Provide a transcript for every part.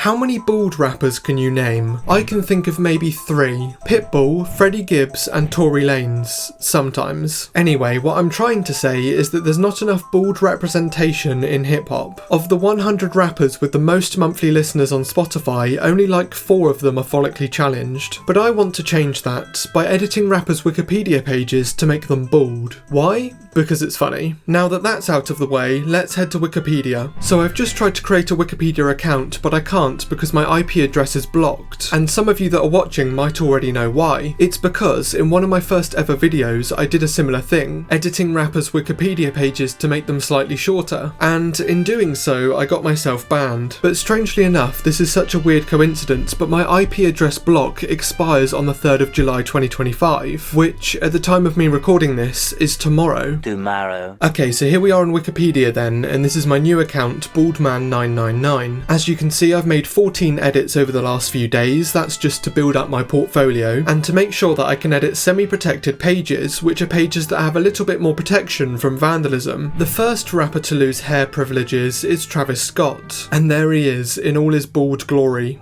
How many bald rappers can you name? I can think of maybe 3. Pitbull, Freddie Gibbs and Tory Lanez, sometimes. Anyway, what I'm trying to say is that there's not enough bald representation in hip-hop. Of the 100 rappers with the most monthly listeners on Spotify, only like 4 of them are follically challenged. But I want to change that by editing Rappers Wikipedia pages to make them bald. Why? Because it's funny. Now that that's out of the way, let's head to Wikipedia. So I've just tried to create a Wikipedia account, but I can't because my IP address is blocked, and some of you that are watching might already know why. It's because in one of my first ever videos I did a similar thing, editing rappers' Wikipedia pages to make them slightly shorter, and in doing so I got myself banned. But strangely enough, this is such a weird coincidence, but my IP address block expires on the 3rd of July 2025, which at the time of me recording this is tomorrow. Okay, so here we are on Wikipedia then, and this is my new account, Baldman999. As you can see, I've made 14 edits over the last few days. That's just to build up my portfolio, and to make sure that I can edit semi-protected pages, which are pages that have a little bit more protection from vandalism. The first rapper to lose hair privileges is Travis Scott, and there he is, in all his bald glory.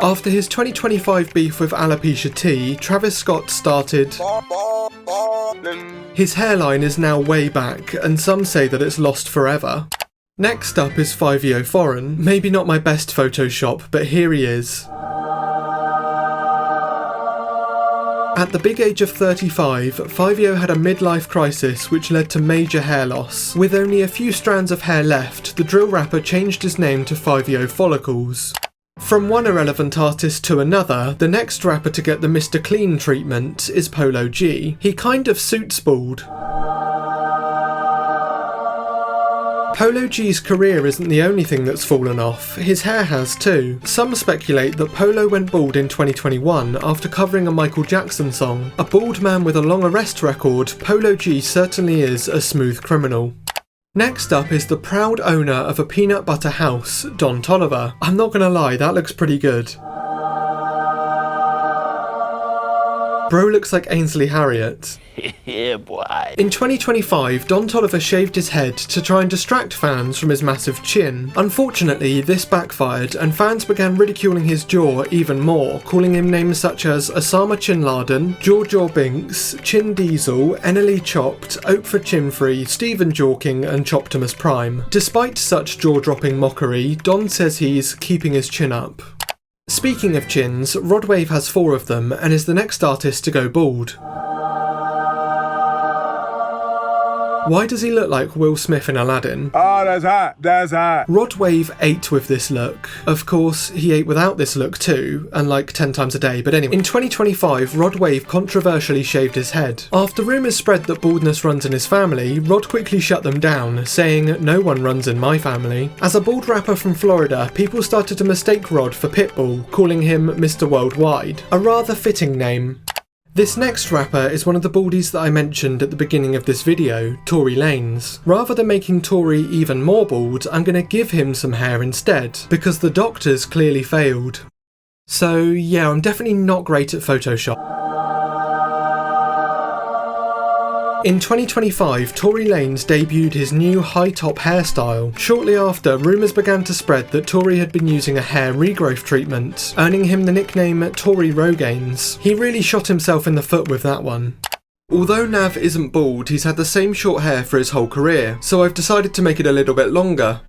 After his 2025 beef with Alopecia T, Travis Scott started... His hairline is now way back, and some say that it's lost forever. Next up is Fivio Foreign. Maybe not my best Photoshop, but here he is. At the big age of 35, Fivio had a midlife crisis which led to major hair loss. With only a few strands of hair left, the drill rapper changed his name to Fivio Follicles. From one irrelevant artist to another, the next rapper to get the Mr. Clean treatment is Polo G. He kind of suits bald. Polo G's career isn't the only thing that's fallen off, his hair has too. Some speculate that Polo went bald in 2021 after covering a Michael Jackson song. A bald man with a long arrest record, Polo G certainly is a smooth criminal. Next up is the proud owner of a peanut butter house, Don Toliver. I'm not gonna lie, that looks pretty good. Bro looks like Ainsley Harriott. Yeah, boy. In 2025, Don Toliver shaved his head to try and distract fans from his massive chin. Unfortunately, this backfired, and fans began ridiculing his jaw even more, calling him names such as Osama Chin Laden, Jaw Binks, Chin Diesel, Enely Chopped, Oprah Chinfree, Stephen Jorking, and Choptimus Prime. Despite such jaw-dropping mockery, Don says he's keeping his chin up. Speaking of chins, Rod Wave has 4 of them and is the next artist to go bald. Why does he look like Will Smith in Aladdin? Oh, that's hot, that's hot. Rod Wave ate with this look. Of course, he ate without this look too, and like 10 times a day, but anyway. In 2025, Rod Wave controversially shaved his head. After rumours spread that baldness runs in his family, Rod quickly shut them down, saying, "No one runs in my family." As a bald rapper from Florida, people started to mistake Rod for Pitbull, calling him Mr. Worldwide. A rather fitting name. This next rapper is one of the baldies that I mentioned at the beginning of this video, Tory Lanez. Rather than making Tory even more bald, I'm gonna give him some hair instead, because the doctors clearly failed. So yeah, I'm definitely not great at Photoshop. In 2025, Tory Lanez debuted his new high-top hairstyle. Shortly after, rumours began to spread that Tory had been using a hair regrowth treatment, earning him the nickname Tory Rogaines. He really shot himself in the foot with that one. Although Nav isn't bald, he's had the same short hair for his whole career, so I've decided to make it a little bit longer.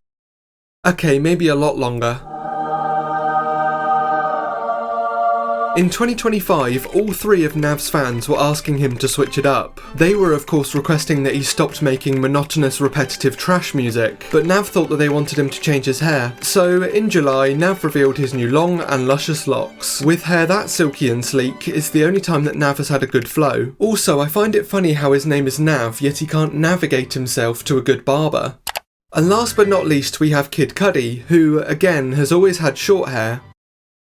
Okay, maybe a lot longer. In 2025, all 3 of Nav's fans were asking him to switch it up. They were of course requesting that he stopped making monotonous, repetitive trash music, but Nav thought that they wanted him to change his hair. So in July, Nav revealed his new long and luscious locks. With hair that silky and sleek, it's the only time that Nav has had a good flow. Also, I find it funny how his name is Nav, yet he can't navigate himself to a good barber. And last but not least, we have Kid Cudi, who, again, has always had short hair.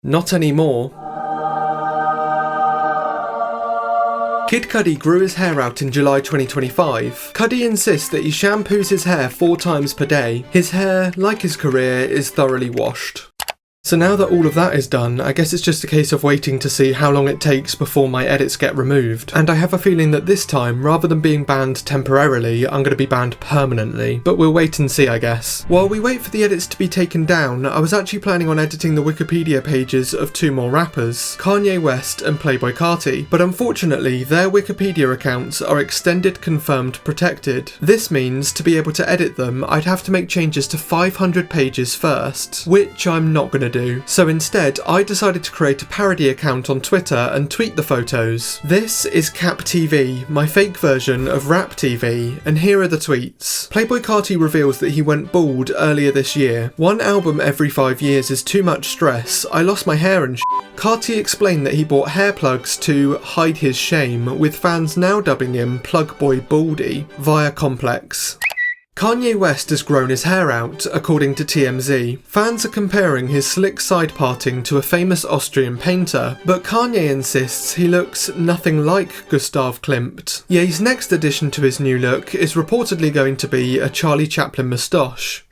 Not anymore. Kid Cudi grew his hair out in July 2025. Cudi insists that he shampoos his hair 4 times per day. His hair, like his career, is thoroughly washed. So now that all of that is done, I guess it's just a case of waiting to see how long it takes before my edits get removed. And I have a feeling that this time, rather than being banned temporarily, I'm going to be banned permanently. But we'll wait and see, I guess. While we wait for the edits to be taken down, I was actually planning on editing the Wikipedia pages of 2 more rappers, Kanye West and Playboi Carti. But unfortunately, their Wikipedia accounts are extended confirmed protected. This means, to be able to edit them, I'd have to make changes to 500 pages first, which I'm not going to do. So instead, I decided to create a parody account on Twitter and tweet the photos. This is Cap TV, my fake version of Rap TV, and here are the tweets. Playboi Carti reveals that he went bald earlier this year. 1 album every 5 years is too much stress. I lost my hair and Carti explained that he bought hair plugs to hide his shame, with fans now dubbing him Plug Boy Baldy via Complex. Kanye West has grown his hair out, according to TMZ. Fans are comparing his slick side parting to a famous Austrian painter, but Kanye insists he looks nothing like Gustav Klimt. Ye's next addition to his new look is reportedly going to be a Charlie Chaplin moustache.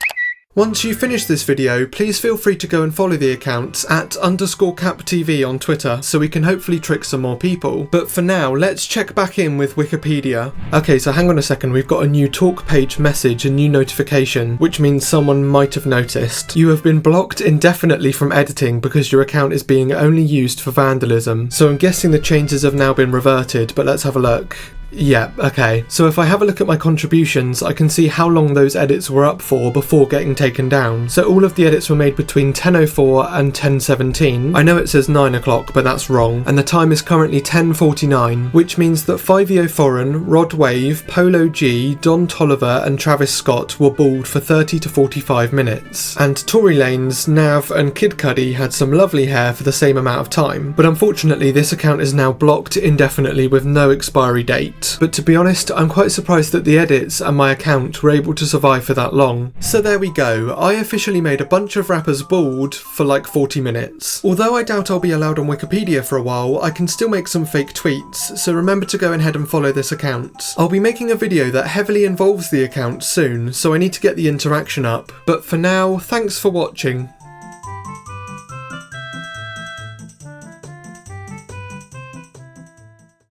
Once you finish this video, please feel free to go and follow the accounts at _CapTV on Twitter so we can hopefully trick some more people. But for now, let's check back in with Wikipedia. Okay, so hang on a second, we've got a new talk page message, a new notification, which means someone might have noticed. You have been blocked indefinitely from editing because your account is being only used for vandalism. So I'm guessing the changes have now been reverted, but let's have a look. Yeah, okay. So if I have a look at my contributions, I can see how long those edits were up for before getting taken down. So all of the edits were made between 10:04 and 10:17. I know it says 9 o'clock, but that's wrong. And the time is currently 10:49, which means that Fivio Foreign, Rod Wave, Polo G, Don Toliver and Travis Scott were bald for 30 to 45 minutes. And Tory Lanez, Nav and Kid Cudi had some lovely hair for the same amount of time. But unfortunately, this account is now blocked indefinitely with no expiry date. But to be honest, I'm quite surprised that the edits and my account were able to survive for that long. So there we go, I officially made a bunch of rappers bald for like 40 minutes. Although I doubt I'll be allowed on Wikipedia for a while, I can still make some fake tweets, so remember to go ahead and follow this account. I'll be making a video that heavily involves the account soon, so I need to get the interaction up. But for now, thanks for watching.